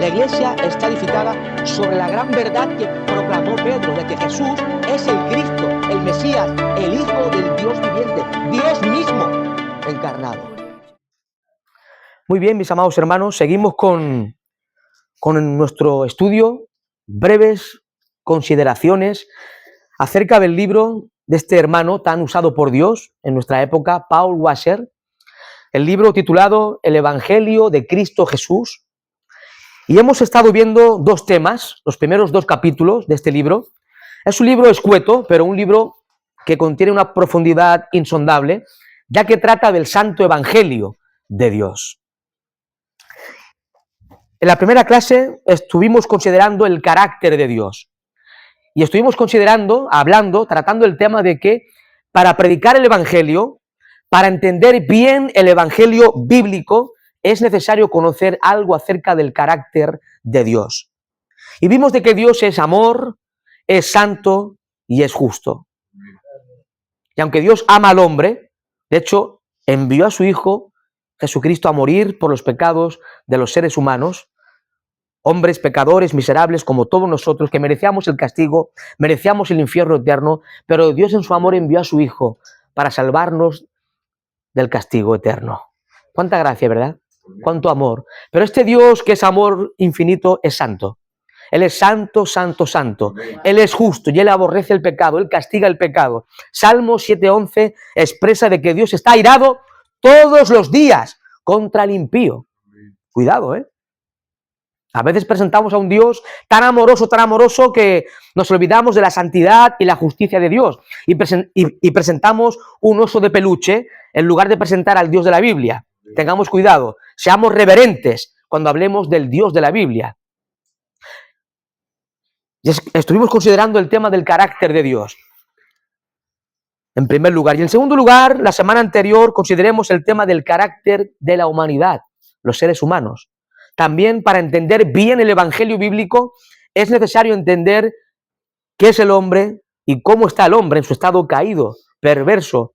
iglesia está edificada sobre la gran verdad que proclamó Pedro, de que Jesús es el Cristo, el Mesías, el Hijo del Dios viviente, Dios mismo encarnado. Muy bien, mis amados hermanos, seguimos con nuestro estudio, breves consideraciones acerca del libro de este hermano tan usado por Dios en nuestra época, Paul Washer, el libro titulado El Evangelio de Cristo Jesús. Y hemos estado viendo dos temas, los primeros dos capítulos de este libro. Es un libro escueto, pero un libro que contiene una profundidad insondable, ya que trata del Santo Evangelio de Dios. En la primera clase estuvimos considerando el carácter de Dios. Y estuvimos tratando el tema de que para predicar el Evangelio, para entender bien el Evangelio bíblico, es necesario conocer algo acerca del carácter de Dios. Y vimos de que Dios es amor, es santo y es justo. Y aunque Dios ama al hombre, de hecho, envió a su Hijo Jesucristo a morir por los pecados de los seres humanos, hombres pecadores, miserables como todos nosotros, que merecíamos el castigo, merecíamos el infierno eterno, pero Dios en su amor envió a su Hijo para salvarnos del castigo eterno. Cuánta gracia, ¿verdad? Cuánto amor. Pero este Dios que es amor infinito es santo. Él es santo, santo, santo. Él es justo y Él aborrece el pecado, Él castiga el pecado. Salmo 7:11 expresa de que Dios está airado todos los días contra el impío. Cuidado, ¿eh? A veces presentamos a un Dios tan amoroso que nos olvidamos de la santidad y la justicia de Dios y presentamos un oso de peluche en lugar de presentar al Dios de la Biblia. Tengamos cuidado, seamos reverentes cuando hablemos del Dios de la Biblia. Y estuvimos considerando el tema del carácter de Dios, en primer lugar. Y en segundo lugar, la semana anterior consideremos el tema del carácter de la humanidad, los seres humanos. También para entender bien el Evangelio bíblico es necesario entender qué es el hombre y cómo está el hombre en su estado caído, perverso.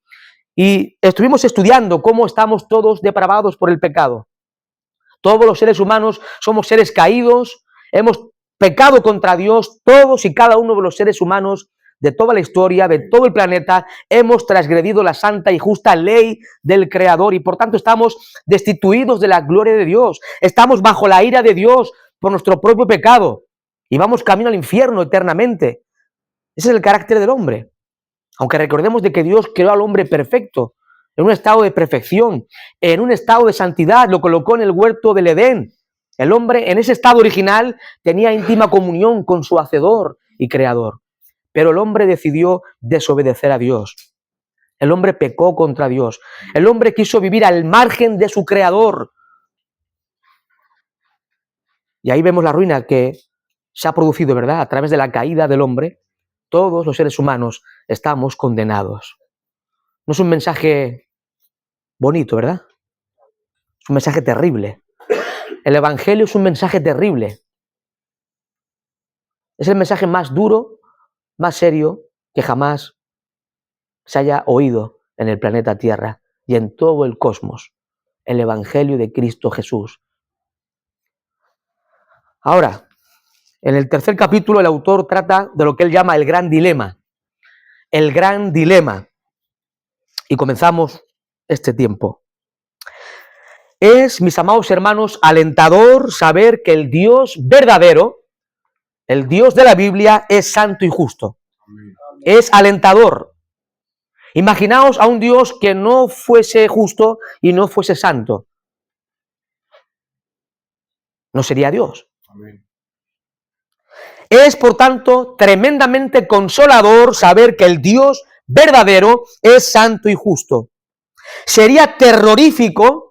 Y estuvimos estudiando cómo estamos todos depravados por el pecado. Todos los seres humanos somos seres caídos, hemos pecado contra Dios, todos y cada uno de los seres humanos de toda la historia, de todo el planeta, hemos transgredido la santa y justa ley del Creador y por tanto estamos destituidos de la gloria de Dios, estamos bajo la ira de Dios por nuestro propio pecado y vamos camino al infierno eternamente. Ese es el carácter del hombre. Aunque recordemos de que Dios creó al hombre perfecto, en un estado de perfección, en un estado de santidad, lo colocó en el huerto del Edén. El hombre en ese estado original tenía íntima comunión con su Hacedor y Creador. Pero el hombre decidió desobedecer a Dios. El hombre pecó contra Dios. El hombre quiso vivir al margen de su Creador. Y ahí vemos la ruina que se ha producido, ¿verdad? A través de la caída del hombre, todos los seres humanos estamos condenados. No es un mensaje bonito, ¿verdad? Es un mensaje terrible. El Evangelio es un mensaje terrible. Es el mensaje más duro, más serio que jamás se haya oído en el planeta Tierra y en todo el cosmos. El Evangelio de Cristo Jesús. Ahora, en el tercer capítulo el autor trata de lo que él llama el gran dilema. El gran dilema. Y comenzamos este tiempo. Es, mis amados hermanos, alentador saber que el Dios verdadero, el Dios de la Biblia, es santo y justo. Es alentador. Imaginaos a un Dios que no fuese justo y no fuese santo. No sería Dios. Es, por tanto, tremendamente consolador saber que el Dios verdadero es santo y justo. Sería terrorífico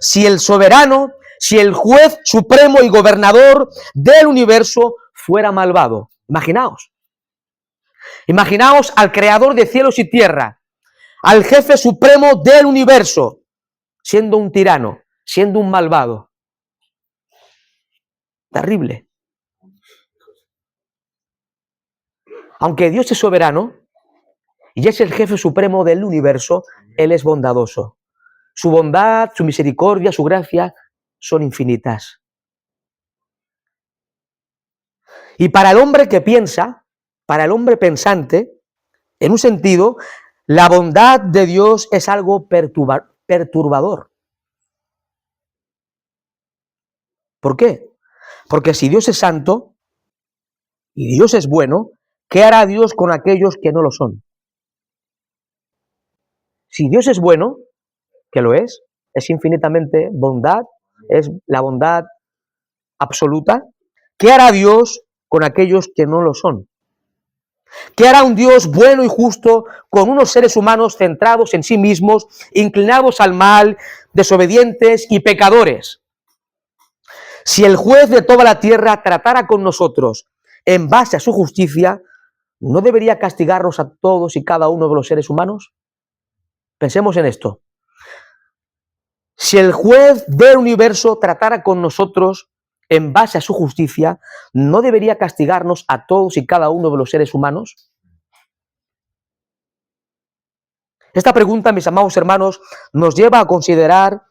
si el soberano, si el juez supremo y gobernador del universo fuera malvado. Imaginaos al creador de cielos y tierra, al jefe supremo del universo, siendo un tirano, siendo un malvado. Terrible. Aunque Dios es soberano y es el jefe supremo del universo, Él es bondadoso. Su bondad, su misericordia, su gracia son infinitas. Y para el hombre que piensa, para el hombre pensante, en un sentido, la bondad de Dios es algo perturbador. ¿Por qué? Porque si Dios es santo y Dios es bueno, ¿qué hará Dios con aquellos que no lo son? Si Dios es bueno, que lo es infinitamente bondad, es la bondad absoluta, ¿qué hará Dios con aquellos que no lo son? ¿Qué hará un Dios bueno y justo con unos seres humanos centrados en sí mismos, inclinados al mal, desobedientes y pecadores? Si el juez de toda la tierra tratara con nosotros en base a su justicia, ¿no debería castigarnos a todos y cada uno de los seres humanos? Pensemos en esto. Si el juez del universo tratara con nosotros en base a su justicia, ¿no debería castigarnos a todos y cada uno de los seres humanos? Esta pregunta, mis amados hermanos, nos lleva a considerar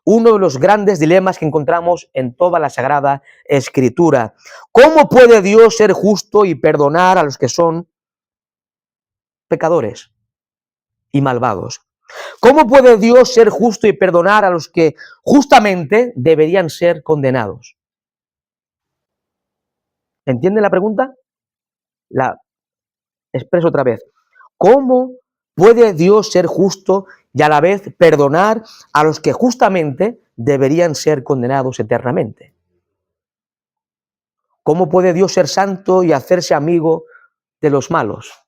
uno de los grandes dilemas que encontramos en toda la Sagrada Escritura. ¿Cómo puede Dios ser justo y perdonar a los que son pecadores y malvados? ¿Cómo puede Dios ser justo y perdonar a los que justamente deberían ser condenados? ¿Entienden la pregunta? La expreso otra vez. ¿Cómo puede Dios ser justo y a la vez perdonar a los que justamente deberían ser condenados eternamente? ¿Cómo puede Dios ser santo y hacerse amigo de los malos?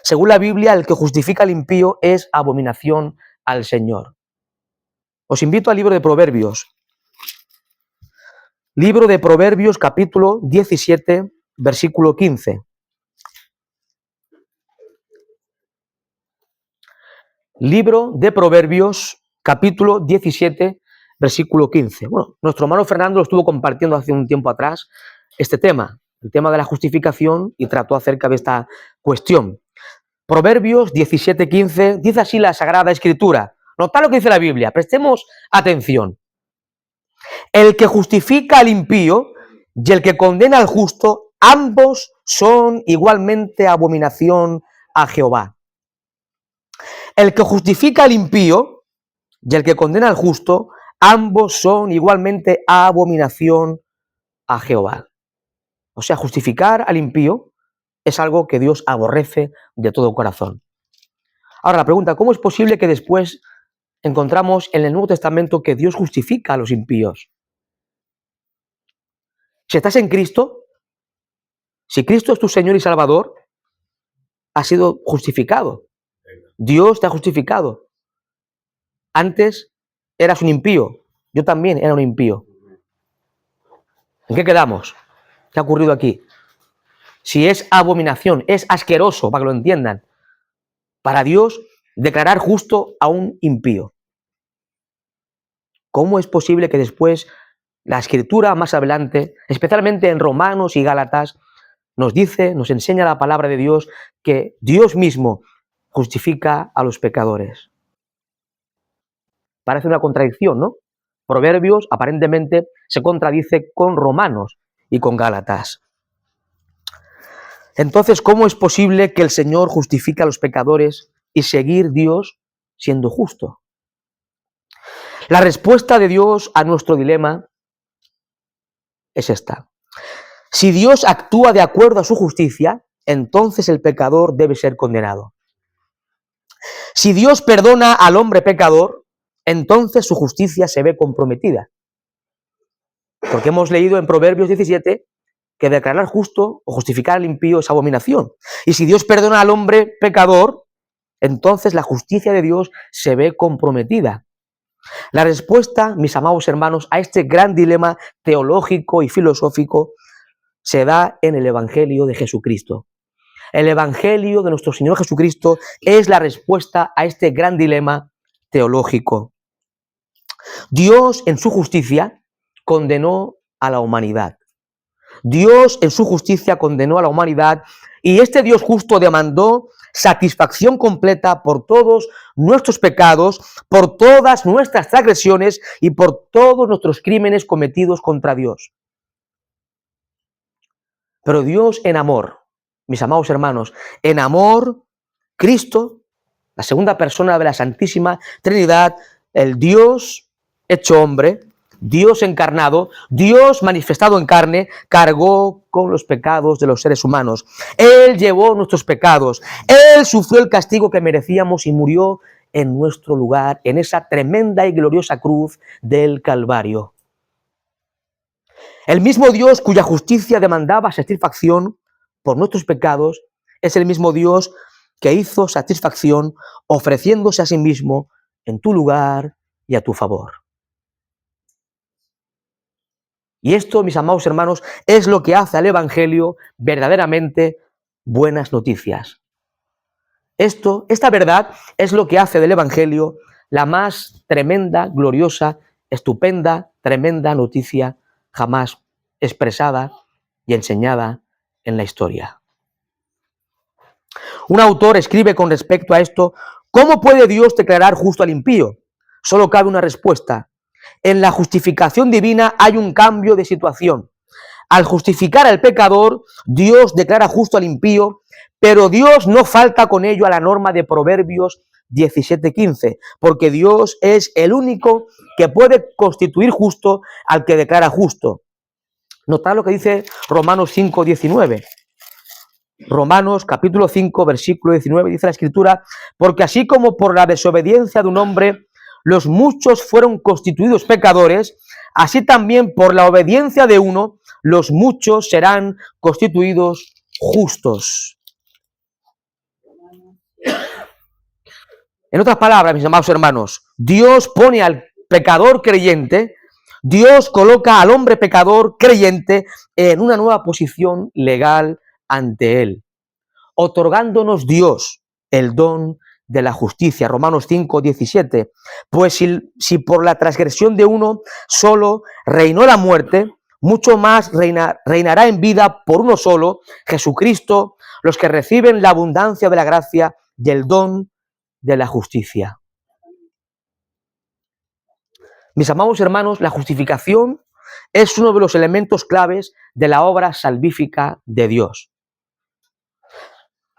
Según la Biblia, el que justifica al impío es abominación al Señor. Os invito al libro de Proverbios. Libro de Proverbios, capítulo 17, versículo 15. Libro de Proverbios, capítulo 17, versículo 15. Bueno, nuestro hermano Fernando lo estuvo compartiendo hace un tiempo atrás, este tema, el tema de la justificación, y trató acerca de esta cuestión. Proverbios 17, 15, dice así la Sagrada Escritura. Notad lo que dice la Biblia, prestemos atención. El que justifica al impío y el que condena al justo, ambos son igualmente abominación a Jehová. El que justifica al impío y el que condena al justo, ambos son igualmente abominación a Jehová. O sea, justificar al impío es algo que Dios aborrece de todo corazón. Ahora la pregunta, ¿cómo es posible que después encontramos en el Nuevo Testamento que Dios justifica a los impíos? Si estás en Cristo, si Cristo es tu Señor y Salvador, has sido justificado. Dios te ha justificado. Antes eras un impío, yo también era un impío. ¿En qué quedamos? ¿Qué ha ocurrido aquí? Si es abominación, es asqueroso, para que lo entiendan, para Dios declarar justo a un impío. ¿Cómo es posible que después la Escritura más adelante, especialmente en Romanos y Gálatas, nos dice, nos enseña la palabra de Dios que Dios mismo justifica a los pecadores? Parece una contradicción, ¿no? Proverbios aparentemente se contradice con Romanos y con Gálatas. Entonces, ¿cómo es posible que el Señor justifique a los pecadores y seguir Dios siendo justo? La respuesta de Dios a nuestro dilema es esta. Si Dios actúa de acuerdo a su justicia, entonces el pecador debe ser condenado. Si Dios perdona al hombre pecador, entonces su justicia se ve comprometida. Porque hemos leído en Proverbios 17 que declarar justo o justificar al impío es abominación. Y si Dios perdona al hombre pecador, entonces la justicia de Dios se ve comprometida. La respuesta, mis amados hermanos, a este gran dilema teológico y filosófico se da en el Evangelio de Jesucristo. El Evangelio de nuestro Señor Jesucristo es la respuesta a este gran dilema teológico. Dios, en su justicia, condenó a la humanidad. Dios, en su justicia, condenó a la humanidad y este Dios justo demandó satisfacción completa por todos nuestros pecados, por todas nuestras transgresiones y por todos nuestros crímenes cometidos contra Dios. Pero Dios en amor, mis amados hermanos, en amor, Cristo, la segunda persona de la Santísima Trinidad, el Dios hecho hombre, Dios encarnado, Dios manifestado en carne, cargó con los pecados de los seres humanos. Él llevó nuestros pecados, Él sufrió el castigo que merecíamos y murió en nuestro lugar, en esa tremenda y gloriosa cruz del Calvario. El mismo Dios cuya justicia demandaba satisfacción por nuestros pecados, es el mismo Dios que hizo satisfacción ofreciéndose a sí mismo en tu lugar y a tu favor. Y esto, mis amados hermanos, es lo que hace al Evangelio verdaderamente buenas noticias. Esta verdad es lo que hace del Evangelio la más tremenda, gloriosa, estupenda, tremenda noticia jamás expresada y enseñada en la historia. Un autor escribe con respecto a esto: ¿cómo puede Dios declarar justo al impío? Solo cabe una respuesta. En la justificación divina hay un cambio de situación. Al justificar al pecador, Dios declara justo al impío, pero Dios no falta con ello a la norma de Proverbios 17:15, porque Dios es el único que puede constituir justo al que declara justo. Notad lo que dice Romanos 5:19. Romanos capítulo 5, versículo 19, dice la Escritura: porque así como por la desobediencia de un hombre los muchos fueron constituidos pecadores, así también por la obediencia de uno los muchos serán constituidos justos. En otras palabras, mis amados hermanos, Dios pone al pecador creyente, Dios coloca al hombre pecador creyente en una nueva posición legal ante Él, otorgándonos Dios el don de la justicia. Romanos 5:17. Pues si por la transgresión de uno solo reinó la muerte, mucho más reinará en vida por uno solo, Jesucristo, los que reciben la abundancia de la gracia y el don de la justicia. Mis amados hermanos, la justificación es uno de los elementos claves de la obra salvífica de Dios.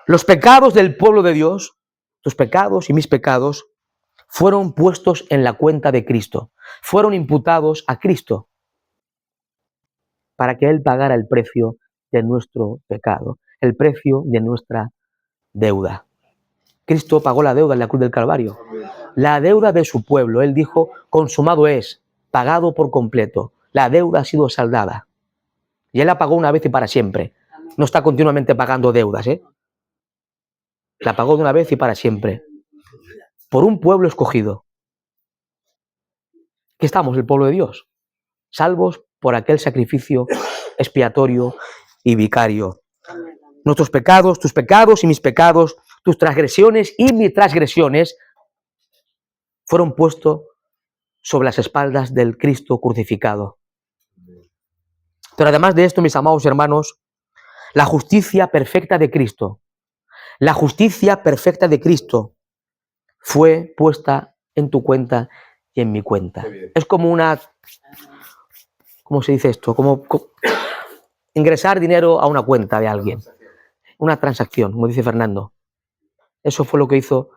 Los pecados del pueblo de Dios, tus pecados y mis pecados, fueron puestos en la cuenta de Cristo, fueron imputados a Cristo para que Él pagara el precio de nuestro pecado, el precio de nuestra deuda. Cristo pagó la deuda en la cruz del Calvario, la deuda de su pueblo. Él dijo: consumado es, pagado por completo, la deuda ha sido saldada. Y Él la pagó una vez y para siempre. No está continuamente pagando deudas, La pagó de una vez y para siempre. Por un pueblo escogido. ¿Qué estamos? El pueblo de Dios. Salvos por aquel sacrificio expiatorio y vicario. Nuestros pecados, tus pecados y mis pecados, tus transgresiones y mis transgresiones fueron puestos sobre las espaldas del Cristo crucificado. Pero además de esto, mis amados hermanos, la justicia perfecta de Cristo, la justicia perfecta de Cristo fue puesta en tu cuenta y en mi cuenta. Es como una, ¿cómo se dice esto? Como ingresar dinero a una cuenta de alguien. Una transacción, como dice Fernando. Eso fue lo que hizo,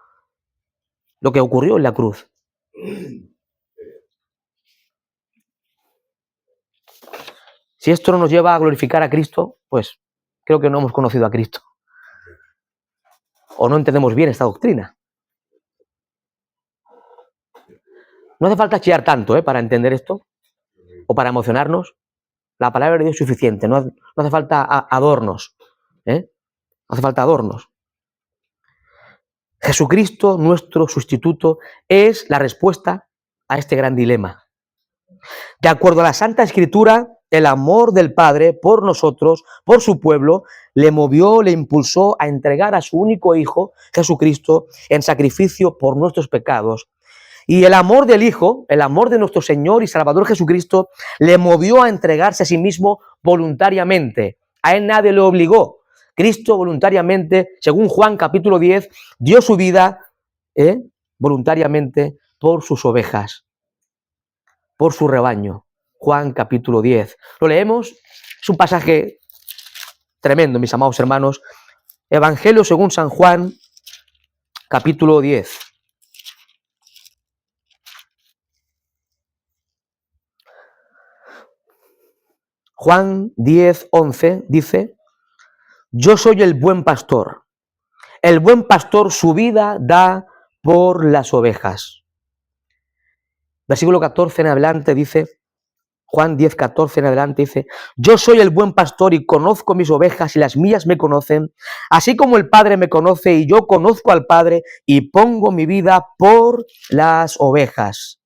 lo que ocurrió en la cruz. Si esto no nos lleva a glorificar a Cristo, pues creo que no hemos conocido a Cristo. O no entendemos bien esta doctrina. No hace falta chillar tanto para entender esto, o para emocionarnos. La palabra de Dios es suficiente, no hace falta adornos. No hace falta adornos. Jesucristo, nuestro sustituto, es la respuesta a este gran dilema. De acuerdo a la Santa Escritura, el amor del Padre por nosotros, por su pueblo, le movió, le impulsó a entregar a su único Hijo, Jesucristo, en sacrificio por nuestros pecados. Y el amor del Hijo, el amor de nuestro Señor y Salvador Jesucristo, le movió a entregarse a sí mismo voluntariamente. A Él nadie le obligó. Cristo voluntariamente, según Juan capítulo 10, dio su vida voluntariamente por sus ovejas, por su rebaño. Juan capítulo 10. Lo leemos, es un pasaje tremendo, mis amados hermanos. Evangelio según San Juan, capítulo 10. Juan 10, 11 dice: yo soy el buen pastor. El buen pastor su vida da por las ovejas. Versículo 14 en adelante dice, Juan 10, 14 en adelante dice: yo soy el buen pastor y conozco mis ovejas y las mías me conocen, así como el Padre me conoce y yo conozco al Padre y pongo mi vida por las ovejas.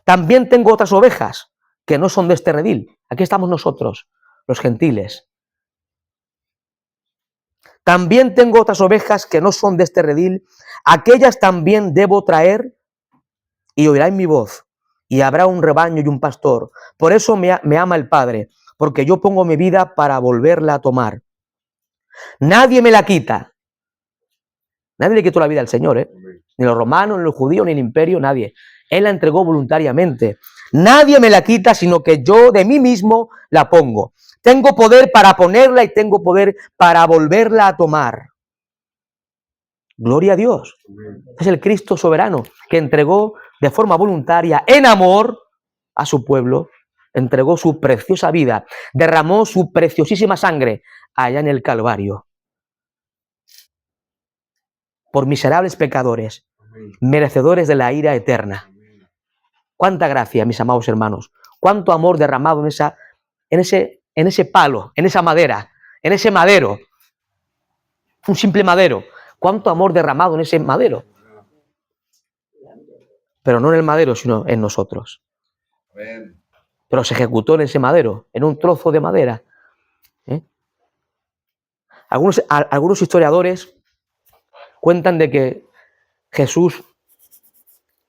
También tengo otras ovejas que no son de este redil. Aquí estamos nosotros, los gentiles. También tengo otras ovejas que no son de este redil, aquellas también debo traer y oirán mi voz, y habrá un rebaño y un pastor. Por eso me ama el Padre, porque yo pongo mi vida para volverla a tomar. Nadie me la quita. Nadie le quitó la vida al Señor, ni los romanos, ni los judíos, ni el imperio, nadie. Él la entregó voluntariamente. Nadie me la quita, sino que yo de mí mismo la pongo. Tengo poder para ponerla y tengo poder para volverla a tomar. Gloria a Dios. Es el Cristo soberano que entregó de forma voluntaria, en amor, a su pueblo. Entregó su preciosa vida, derramó su preciosísima sangre allá en el Calvario. Por miserables pecadores, merecedores de la ira eterna. Cuánta gracia, mis amados hermanos. Cuánto amor derramado en ese palo, en esa madera, en ese madero. Un simple madero. Cuánto amor derramado en ese madero. Pero no en el madero, sino en nosotros. Pero se ejecutó en ese madero, en un trozo de madera. Algunos historiadores cuentan de que Jesús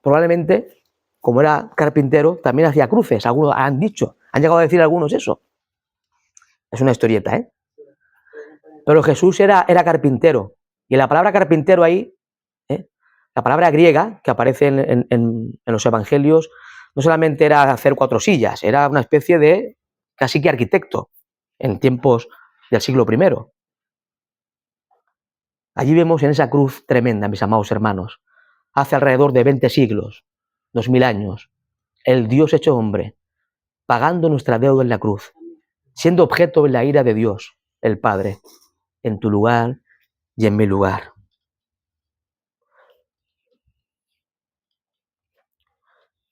probablemente, como era carpintero, también hacía cruces. Algunos han dicho, han llegado a decir algunos eso. Es una historieta, ¿eh? Pero Jesús era carpintero. Y la palabra carpintero ahí, la palabra griega que aparece en los evangelios, no solamente era hacer 4 sillas, era una especie de casi que arquitecto en tiempos del siglo I. Allí vemos en esa cruz tremenda, mis amados hermanos, hace alrededor de 20 siglos, 2000 años, el Dios hecho hombre, pagando nuestra deuda en la cruz, siendo objeto de la ira de Dios, el Padre, en tu lugar y en mi lugar.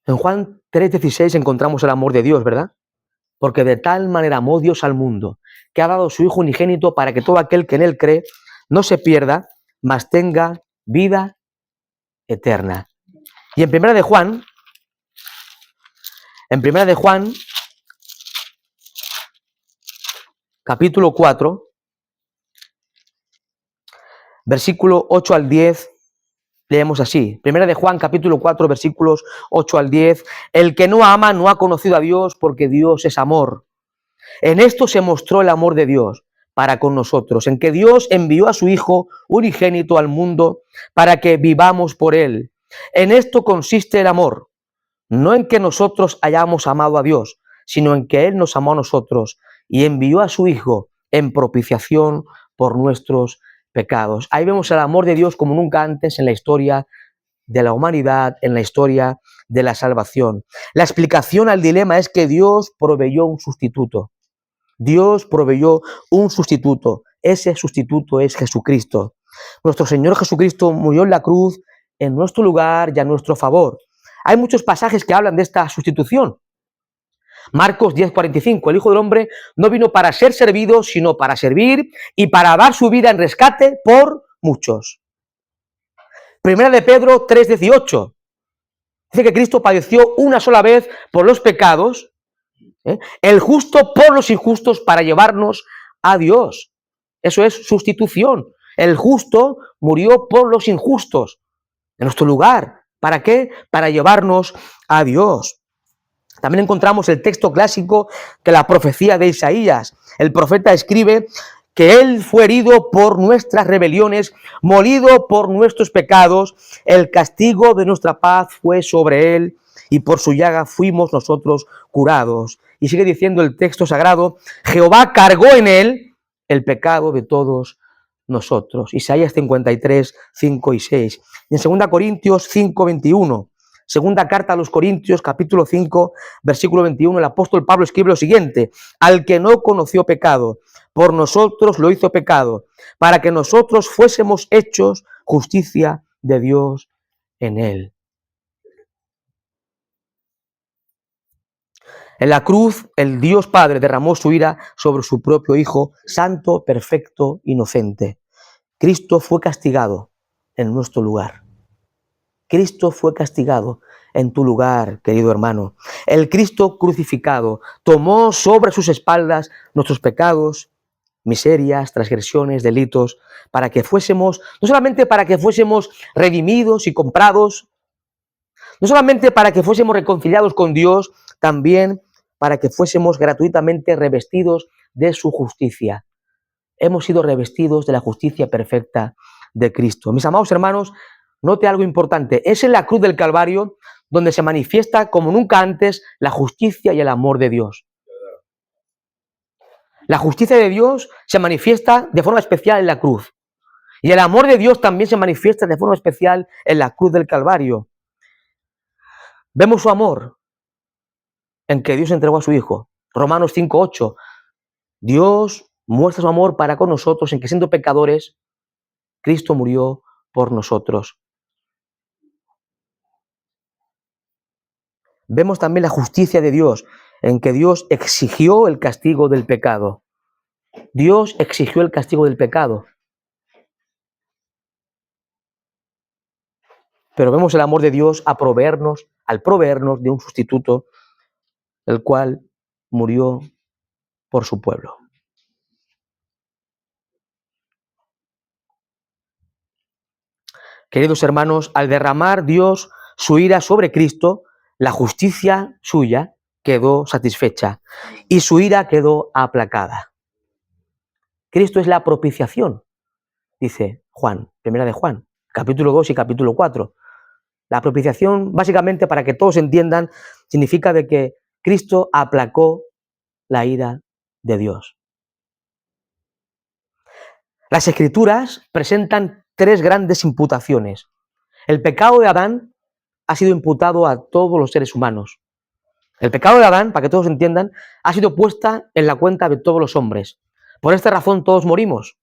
En Juan 3:16 encontramos el amor de Dios, ¿verdad? Porque de tal manera amó Dios al mundo, que ha dado su Hijo unigénito para que todo aquel que en él cree no se pierda, mas tenga vida eterna. Y en Primera de Juan, capítulo 4, versículo 8 al 10, leemos así. Primera de Juan, capítulo 4, versículos 8 al 10. El que no ama no ha conocido a Dios, porque Dios es amor. En esto se mostró el amor de Dios para con nosotros, en que Dios envió a su Hijo unigénito al mundo para que vivamos por él. En esto consiste el amor, no en que nosotros hayamos amado a Dios, sino en que Él nos amó a nosotros y envió a su Hijo en propiciación por nuestros pecados. Ahí vemos el amor de Dios como nunca antes en la historia de la humanidad, en la historia de la salvación. La explicación al dilema es que Dios proveyó un sustituto. Dios proveyó un sustituto. Ese sustituto es Jesucristo. Nuestro Señor Jesucristo murió en la cruz en nuestro lugar y a nuestro favor. Hay muchos pasajes que hablan de esta sustitución. Marcos 10:45, el Hijo del Hombre no vino para ser servido, sino para servir y para dar su vida en rescate por muchos. Primera de Pedro 3:18, dice que Cristo padeció una sola vez por los pecados, el justo por los injustos para llevarnos a Dios. Eso es sustitución. El justo murió por los injustos, en nuestro lugar. ¿Para qué? Para llevarnos a Dios. También encontramos el texto clásico que la profecía de Isaías. El profeta escribe que Él fue herido por nuestras rebeliones, molido por nuestros pecados, el castigo de nuestra paz fue sobre Él y por su llaga fuimos nosotros curados. Y sigue diciendo el texto sagrado, Jehová cargó en Él el pecado de todos nosotros. Isaías 53, 5 y 6. Y en 2 Corintios 5, 21. Segunda carta a los Corintios, capítulo 5, versículo 21, el apóstol Pablo escribe lo siguiente, al que no conoció pecado, por nosotros lo hizo pecado, para que nosotros fuésemos hechos justicia de Dios en él. En la cruz, el Dios Padre derramó su ira sobre su propio Hijo, santo, perfecto, inocente. Cristo fue castigado en nuestro lugar. Cristo fue castigado en tu lugar, querido hermano. El Cristo crucificado tomó sobre sus espaldas nuestros pecados, miserias, transgresiones, delitos, para que fuésemos, no solamente para que fuésemos redimidos y comprados, no solamente para que fuésemos reconciliados con Dios, también para que fuésemos gratuitamente revestidos de su justicia. Hemos sido revestidos de la justicia perfecta de Cristo. Mis amados hermanos, note algo importante. Es en la cruz del Calvario donde se manifiesta como nunca antes la justicia y el amor de Dios. La justicia de Dios se manifiesta de forma especial en la cruz. Y el amor de Dios también se manifiesta de forma especial en la cruz del Calvario. Vemos su amor en que Dios entregó a su Hijo. Romanos 5:8. Dios muestra su amor para con nosotros en que siendo pecadores, Cristo murió por nosotros. Vemos también la justicia de Dios en que Dios exigió el castigo del pecado. Dios exigió el castigo del pecado. Pero vemos el amor de Dios al proveernos de un sustituto, el cual murió por su pueblo. Queridos hermanos, al derramar Dios su ira sobre Cristo, la justicia suya quedó satisfecha y su ira quedó aplacada. Cristo es la propiciación, dice Juan, primera de Juan, capítulo 2 y capítulo 4. La propiciación, básicamente, para que todos entiendan, significa de que Cristo aplacó la ira de Dios. Las Escrituras presentan tres grandes imputaciones. El pecado de Adán ha sido imputado a todos los seres humanos. El pecado de Adán, para que todos entiendan, ha sido puesta en la cuenta de todos los hombres. Por esta razón todos morimos.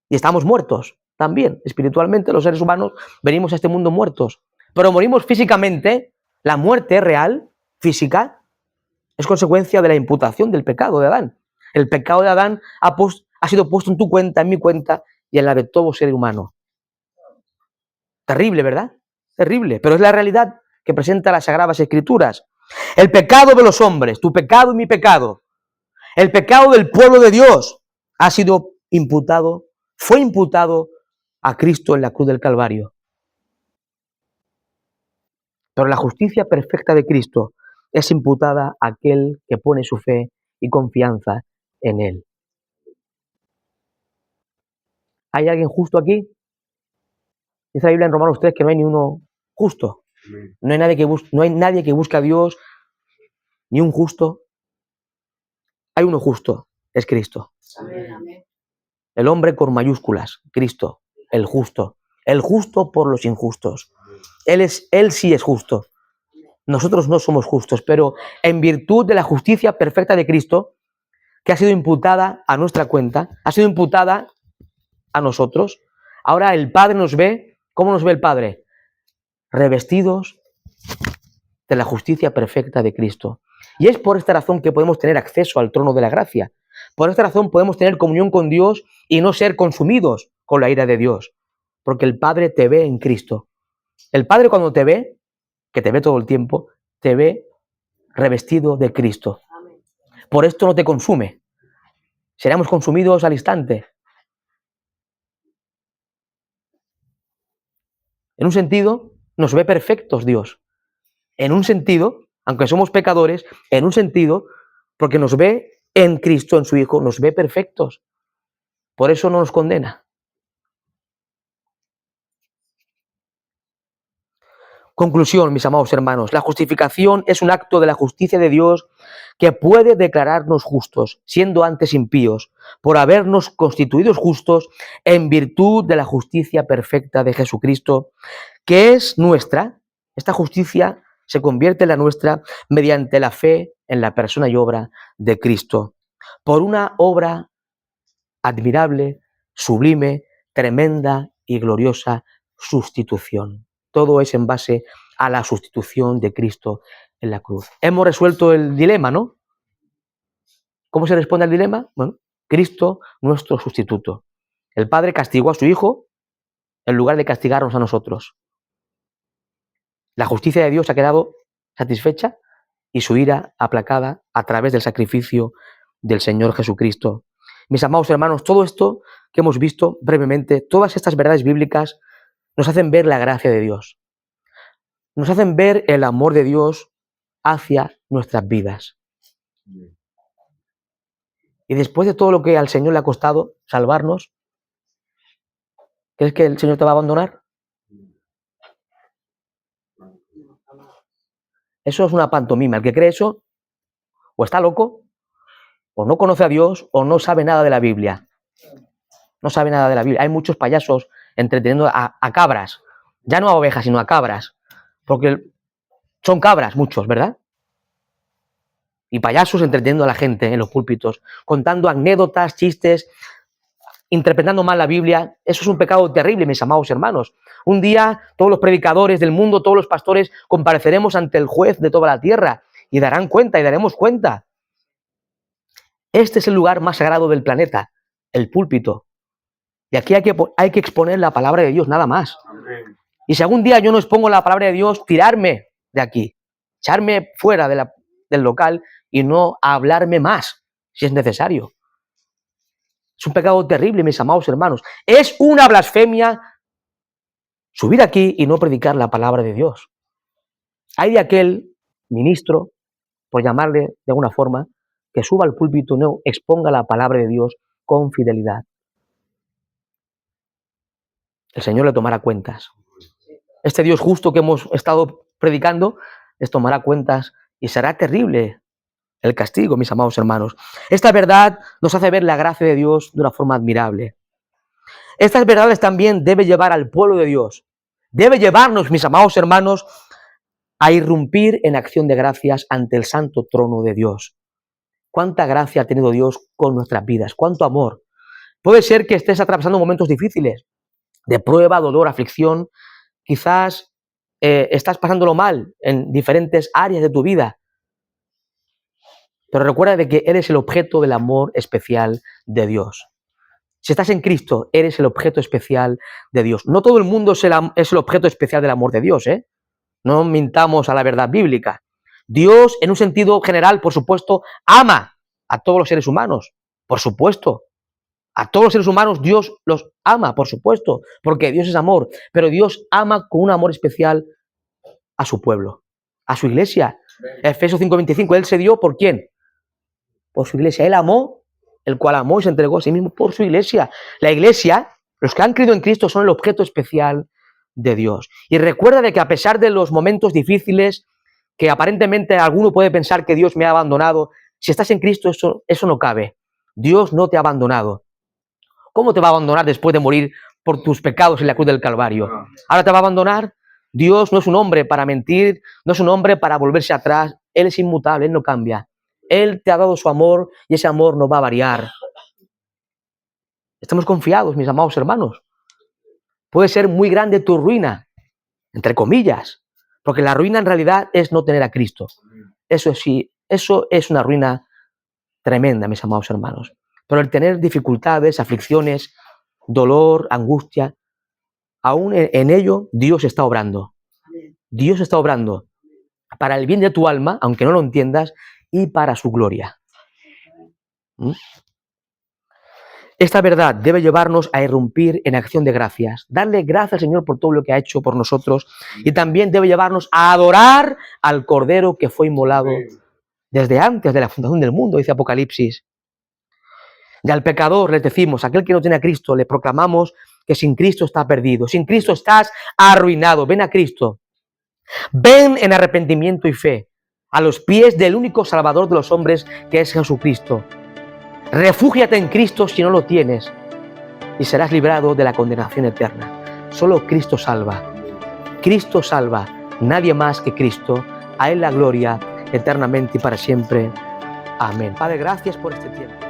Y estamos muertos también. Espiritualmente los seres humanos venimos a este mundo muertos. Pero morimos físicamente. La muerte real, física, es consecuencia de la imputación del pecado de Adán. El pecado de Adán ha sido puesto en tu cuenta, en mi cuenta y en la de todo ser humano. Terrible, ¿verdad? Terrible, pero es la realidad que presenta las Sagradas Escrituras. El pecado de los hombres, tu pecado y mi pecado, el pecado del pueblo de Dios ha sido imputado, fue imputado a Cristo en la cruz del Calvario. Pero la justicia perfecta de Cristo es imputada a aquel que pone su fe y confianza en Él. ¿Hay alguien justo aquí? Dice la Biblia en Romanos 3 que no hay ni uno justo. No hay nadie que busque a Dios, ni un justo. Hay uno justo, es Cristo. Amén. El hombre con mayúsculas, Cristo, el justo por los injustos. Él sí es justo. Nosotros no somos justos, pero en virtud de la justicia perfecta de Cristo, que ha sido imputada a nuestra cuenta, ha sido imputada a nosotros, ahora el Padre nos ve. ¿Cómo nos ve el Padre? Revestidos de la justicia perfecta de Cristo. Y es por esta razón que podemos tener acceso al trono de la gracia. Por esta razón podemos tener comunión con Dios y no ser consumidos con la ira de Dios. Porque el Padre te ve en Cristo. El Padre cuando te ve, que te ve todo el tiempo, te ve revestido de Cristo. Por esto no te consume. Seremos consumidos al instante. En un sentido, nos ve perfectos Dios. En un sentido, aunque somos pecadores, en un sentido, porque nos ve en Cristo, en su Hijo, nos ve perfectos. Por eso no nos condena. Conclusión, mis amados hermanos, la justificación es un acto de la justicia de Dios que puede declararnos justos, siendo antes impíos, por habernos constituidos justos en virtud de la justicia perfecta de Jesucristo, que es nuestra. Esta justicia se convierte en la nuestra mediante la fe en la persona y obra de Cristo, por una obra admirable, sublime, tremenda y gloriosa sustitución. Todo es en base a la sustitución de Cristo en la cruz. Hemos resuelto el dilema, ¿no? ¿Cómo se responde al dilema? Bueno, Cristo, nuestro sustituto. El Padre castigó a su Hijo en lugar de castigarnos a nosotros. La justicia de Dios ha quedado satisfecha y su ira aplacada a través del sacrificio del Señor Jesucristo. Mis amados hermanos, todo esto que hemos visto brevemente, todas estas verdades bíblicas nos hacen ver la gracia de Dios. Nos hacen ver el amor de Dios hacia nuestras vidas. Y después de todo lo que al Señor le ha costado salvarnos, ¿crees que el Señor te va a abandonar? Eso es una pantomima. El que cree eso, o está loco, o no conoce a Dios, o no sabe nada de la Biblia. No sabe nada de la Biblia. Hay muchos payasos entreteniendo a cabras. Ya no a ovejas, sino a cabras. Porque son cabras muchos, ¿verdad? Y payasos entreteniendo a la gente en los púlpitos, contando anécdotas, chistes, interpretando mal la Biblia. Eso es un pecado terrible, mis amados hermanos. Un día todos los predicadores del mundo, todos los pastores, compareceremos ante el juez de toda la tierra y darán cuenta y daremos cuenta. Este es el lugar más sagrado del planeta, el púlpito. Y aquí hay que exponer la palabra de Dios, nada más. Y si algún día yo no expongo la palabra de Dios, tirarme de aquí, echarme fuera del local y no hablarme más, si es necesario. Es un pecado terrible, mis amados hermanos. Es una blasfemia subir aquí y no predicar la palabra de Dios. Hay de aquel ministro, por llamarle de alguna forma, que suba al púlpito y no exponga la palabra de Dios con fidelidad. El Señor le tomará cuentas. Este Dios justo que hemos estado predicando les tomará cuentas y será terrible el castigo, mis amados hermanos. Esta verdad nos hace ver la gracia de Dios de una forma admirable. Estas verdades también debe llevar al pueblo de Dios. Debe llevarnos, mis amados hermanos, a irrumpir en acción de gracias ante el santo trono de Dios. Cuánta gracia ha tenido Dios con nuestras vidas, cuánto amor. Puede ser que estés atravesando momentos difíciles, de prueba, dolor, aflicción. Quizás estás pasándolo mal en diferentes áreas de tu vida. Pero recuerda de que eres el objeto del amor especial de Dios. Si estás en Cristo, eres el objeto especial de Dios. No todo el mundo es el objeto especial del amor de Dios, ¿eh? No mintamos a la verdad bíblica. Dios, en un sentido general, por supuesto, ama a todos los seres humanos. Por supuesto. A todos los seres humanos Dios los ama, por supuesto, porque Dios es amor. Pero Dios ama con un amor especial a su pueblo, a su iglesia. Efesios 5:25, Él se dio ¿por quién? Por su iglesia. Él amó, el cual amó y se entregó a sí mismo por su iglesia. La iglesia, los que han creído en Cristo, son el objeto especial de Dios. Y recuerda de que a pesar de los momentos difíciles, que aparentemente alguno puede pensar que Dios me ha abandonado, si estás en Cristo eso no cabe. Dios no te ha abandonado. ¿Cómo te va a abandonar después de morir por tus pecados en la cruz del Calvario? ¿Ahora te va a abandonar? Dios no es un hombre para mentir, no es un hombre para volverse atrás. Él es inmutable, Él no cambia. Él te ha dado su amor y ese amor no va a variar. Estamos confiados, mis amados hermanos. Puede ser muy grande tu ruina, entre comillas, porque la ruina en realidad es no tener a Cristo. Eso sí, eso es una ruina tremenda, mis amados hermanos. Pero el tener dificultades, aflicciones, dolor, angustia, aún en ello Dios está obrando. Dios está obrando para el bien de tu alma, aunque no lo entiendas, y para su gloria. Esta verdad debe llevarnos a irrumpir en acción de gracias, darle gracias al Señor por todo lo que ha hecho por nosotros, y también debe llevarnos a adorar al Cordero que fue inmolado desde antes de la fundación del mundo, dice Apocalipsis. Y al pecador les decimos, aquel que no tiene a Cristo, le proclamamos que sin Cristo está perdido, sin Cristo estás arruinado. Ven a Cristo, ven en arrepentimiento y fe a los pies del único Salvador de los hombres, que es Jesucristo. Refúgiate en Cristo si no lo tienes y serás librado de la condenación eterna. Solo Cristo salva. Cristo salva. Nadie más que Cristo. A Él la gloria eternamente y para siempre. Amén. Padre, gracias por este tiempo.